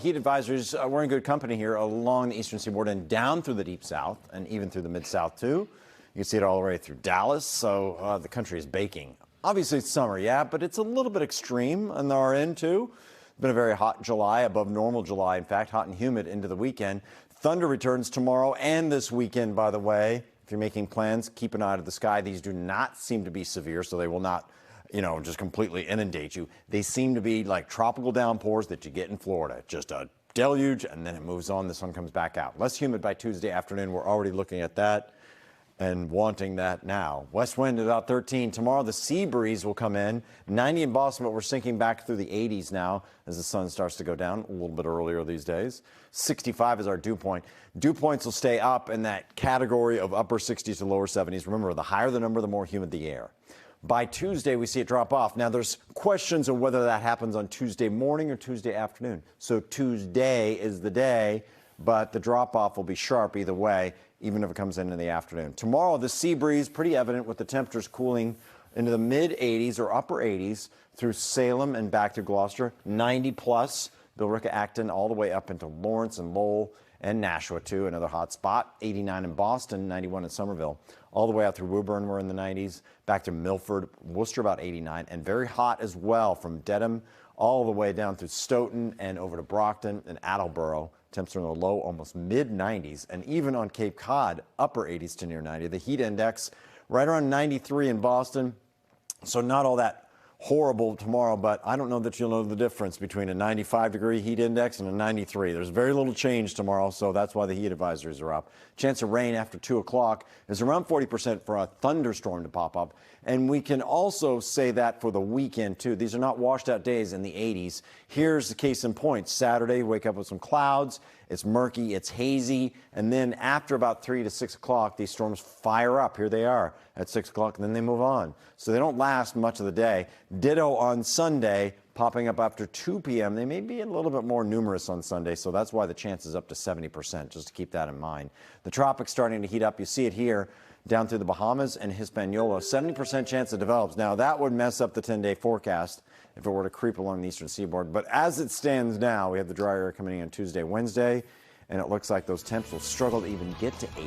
Heat advisories, we're in good company here along the eastern seaboard and down through the deep south and even through the mid-south, too. You can see it all the way through Dallas, so the country is baking. Obviously, it's summer, yeah, but it's a little bit extreme on our end, too. It's been a very hot July, above normal July, in fact, hot and humid into the weekend. Thunder returns tomorrow and this weekend, by the way. If you're making plans, keep an eye to the sky. These do not seem to be severe, so they will not, just completely inundate you. They seem to be like tropical downpours that you get in Florida. Just a deluge, and then it moves on. The sun comes back out. Less humid by Tuesday afternoon. We're already looking at that and wanting that now. West wind about 13. Tomorrow, the sea breeze will come in. 90 in Boston, but we're sinking back through the 80s now as the sun starts to go down a little bit earlier these days. 65 is our dew point. Dew points will stay up in that category of upper 60s to lower 70s. Remember, the higher the number, the more humid the air. By Tuesday, we see it drop off. Now, there's questions of whether that happens on Tuesday morning or Tuesday afternoon. So Tuesday is the day, but the drop-off will be sharp either way, even if it comes in the afternoon. Tomorrow, the sea breeze, pretty evident with the temperatures cooling into the mid-80s or upper 80s through Salem and back to Gloucester. 90-plus, Billerica, Acton, all the way up into Lawrence and Lowell and Nashua, too, another hot spot. 89 in Boston, 91 in Somerville. All the way out through Woburn, we're in the 90s. Back to Milford, Worcester, about 89. And very hot as well from Dedham all the way down through Stoughton and over to Brockton and Attleboro. Temps are in the low, almost mid-90s. And even on Cape Cod, upper 80s to near 90. The heat index right around 93 in Boston. So not all that horrible tomorrow, but I don't know that you'll know the difference between a 95-degree heat index and a 93. There's very little change tomorrow, so that's why the heat advisories are up. Chance of rain after 2 o'clock is around 40% for a thunderstorm to pop up. And we can also say that for the weekend, too. These are not washed out days in the 80s. Here's the case in point. Saturday, wake up with some clouds. It's murky, it's hazy, and then after about 3 to 6 o'clock, these storms fire up. Here they are at 6 o'clock, and then they move on. So they don't last much of the day. Ditto on Sunday, popping up after 2 p.m. They may be a little bit more numerous on Sunday, so that's why the chance is up to 70%, just to keep that in mind. The tropics starting to heat up. You see it here down through the Bahamas and Hispaniola. 70% chance it develops. Now, that would mess up the 10-day forecast if it were to creep along the eastern seaboard. But as it stands now, we have the dry air coming in on Tuesday, Wednesday, and it looks like those temps will struggle to even get to 80.